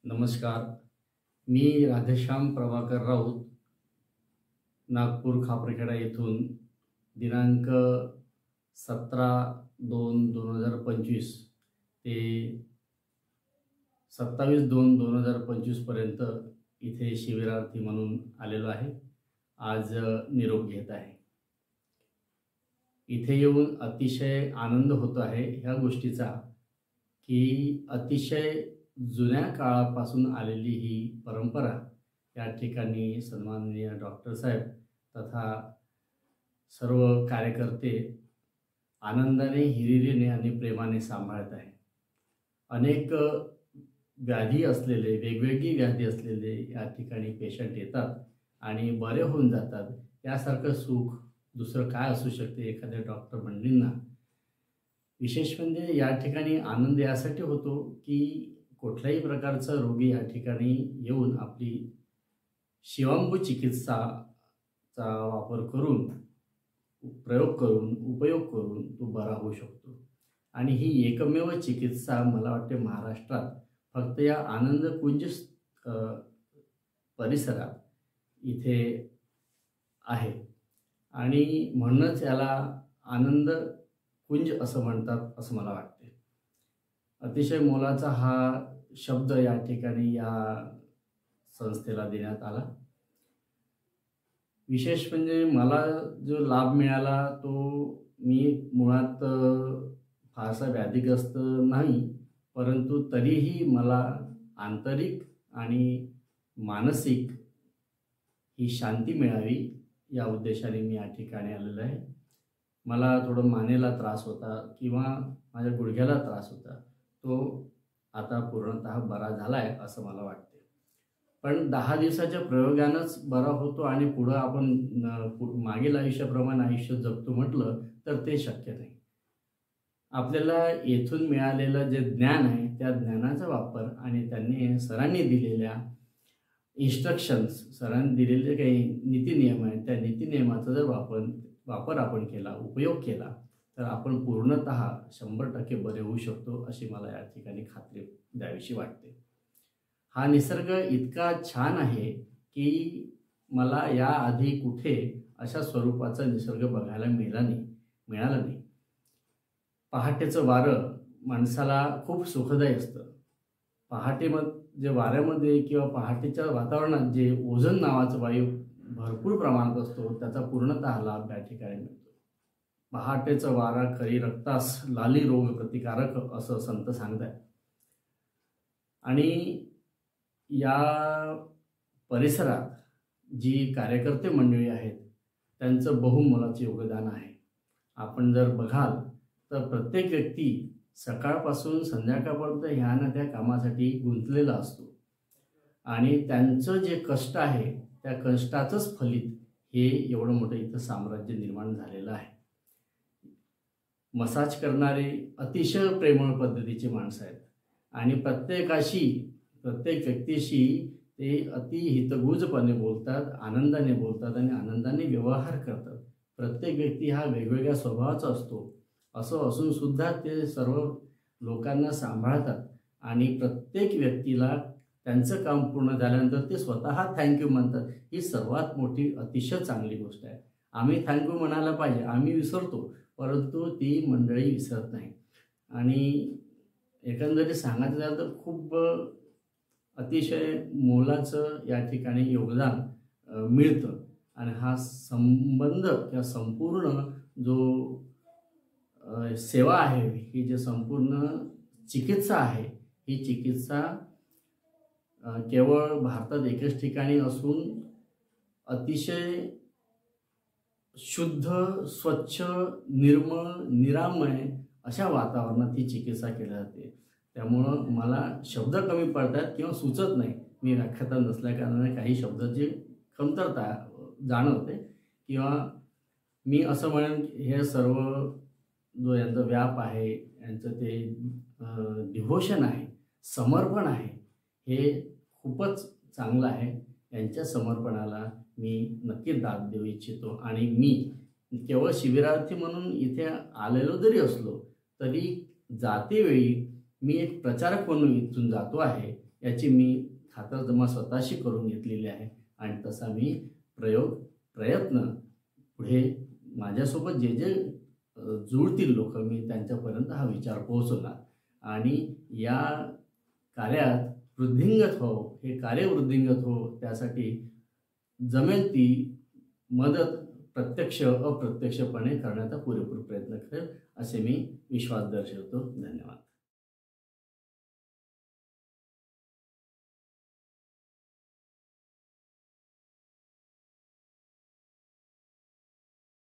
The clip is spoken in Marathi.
नमस्कार. मी राधेश्याम प्रभाकर राऊत, नागपूर खापरखेडा येथून दिनांक 17/2/2025 ते 27/2/2025 पर्यंत इथे शिबिरार्थी म्हणून आलेलो आहे. आज निरोप घेत आहे. इथे येऊन अतिशय आनंद होतो आहे ह्या गोष्टीचा की अतिशय जुन्या काळापासून आलेली ही परंपरा या ठिकाणी सन्माननीय डॉक्टर साहेब तथा सर्व कार्यकर्ते आनंदाने, हिरिरीने आणि प्रेमाने सांभाळत आहे. अनेक व्याधी असलेले, वेगवेगळी व्याधी असलेले या ठिकाणी पेशंट येतात आणि बरे होऊन जातात. यासारखं सुख दुसरं काय असू शकते एखाद्या डॉक्टर मंडळींना. विशेष म्हणजे या ठिकाणी आनंद यासाठी होतो की कुठल्याही प्रकारचा रोगी या ठिकाणी येऊन आपली शिवांबू चिकित्साचा वापर करून, प्रयोग करून, उपयोग करून तो बरा होऊ शकतो. आणि ही एकमेव चिकित्सा मला वाटते महाराष्ट्रात फक्त या आनंदकुंज परिसरात इथे आहे आणि म्हणूनच याला आनंद कुंज असं म्हणतात असं मला वाटते. अतिशय मोलाचा हा शब्द या ठिकाणी या संस्थेला देण्यात आला. विशेष म्हणजे मला जो लाभ मिळाला तो मी मुळात फारसा व्याधिग्रस्त नाही, परंतु तरीही मला आंतरिक आणि मानसिक ही शांती मिळावी या उद्देशाने मी या ठिकाणी आलेलो आहे. मला थोडं मानेला त्रास होता किंवा माझ्या गुडघ्याला त्रास होता, तो आता पूर्णतः बरा झाला आहे असं मला वाटते. पण 10 दिवसाच्या प्रयोगानंच बरा होतो आणि पुढं आपण मागील आयुष्याप्रमाणे आयुष्य जगतो म्हटलं तर ते शक्य नाही. आपल्याला येथून मिळालेलं जे ज्ञान आहे त्या ज्ञानाचा वापर आणि त्यांनी सरांनी दिलेल्या इन्स्ट्रक्शन्स, सरांनी दिलेले काही नीतिनियम आहेत त्या नीतिनियमाचा जर वापर आपण केला, उपयोग केला तर आपण पूर्णतः 100% बरे होऊ शकतो अशी मला या ठिकाणी खात्री द्यावीशी वाटते. हा निसर्ग इतका छान आहे की मला याआधी कुठे अशा स्वरूपाचा निसर्ग बघायला मिळाला नाही. पहाटेचं वारं माणसाला खूप सुखदायी असतं. जे वाऱ्यामध्ये किंवा पहाटेच्या वातावरणात जे ओझोन नावाचं वायू भरपूर प्रमाणात असतो त्याचा पूर्णतः लाभ या ठिकाणी मिळतो. पहाटेचं वारा खरी रक्तास लाली रोग प्रतिकारक असं संत सांगतात. आणि या परिसरात जी कार्यकर्ते मंडळी आहेत त्यांचं बहुमोलाचं योगदान आहे. आपण जर बघाल तर प्रत्येक व्यक्ती सकाळपासून संध्याकाळपर्यंत ह्या ना त्या कामासाठी गुंतलेला असतो आणि त्यांचं जे कष्ट आहे त्या कष्टाचंच फलित हे एवढं मोठं इथं साम्राज्य निर्माण झालेलं आहे. मसाज करणारे अतिशय प्रेमळ पद्धतीची माणसं आहेत आणि प्रत्येक व्यक्तीशी ते अति हितगुजपणे बोलतात, आनंदाने बोलतात आणि आनंदाने व्यवहार करतात. प्रत्येक व्यक्ती हा वेगवेगळ्या स्वभावाचा असतो. असं असून सुद्धा ते सर्व लोकांना सांभाळतात आणि प्रत्येक व्यक्तीला त्यांचं काम पूर्ण झाल्यानंतर ते स्वतः थँक्यू म्हणतात. ही सर्वात मोठी अतिशय चांगली गोष्ट आहे. आम्ही थँक्यू म्हणायला पाहिजे, आम्ही विसरतो, परंतु ती मंडळी विसरत नाही. आणि एकंदरीत सांगायचं झालं तर खूप अतिशय मोलाचं या ठिकाणी योगदान मिळतं आणि हा संबंध किंवा संपूर्ण जो सेवा आहे, ही जे संपूर्ण चिकित्सा आहे, ही चिकित्सा केवळ भारतात एकच ठिकाणी असून अतिशय शुद्ध, स्वच्छ, निर्मळ, निरामय अशा वातावरणात ही चिकित्सा केली जाते. त्यामुळं मला शब्द कमी पडतात किंवा सुचत नाही. मी व्याख्याता नसल्याकारणाने काही शब्दाची कमतरता जाणवते किंवा मी असं म्हणेन हे सर्व जो यांचा व्याप आहे, यांचं ते डिव्होशन आहे, समर्पण आहे, हे खूपच चांगलं आहे. यांच्या समर्पणाला मी नक्की दाद देऊ इच्छितो आणि मी केवळ शिबिरार्थी म्हणून इथे आलेलो जरी असलो तरी जातेवेळी मी एक प्रचारक म्हणून इथून जातो आहे याची मी खातरजमा स्वतःशी करून घेतलेली आहे आणि तसा मी प्रयत्न पुढे माझ्यासोबत जे जे जुळतील लोक मी त्यांच्यापर्यंत हा विचार पोहोचवणार आणि या कार्यात वृद्धिंगत हो, हे कार्य वृद्धिंगत हो त्यासाठी जमेल ती मदत प्रत्यक्ष अप्रत्यक्षपणे करण्याचा पुरेपूर प्रयत्न करेल असे मी विश्वास दर्शवतो. धन्यवाद.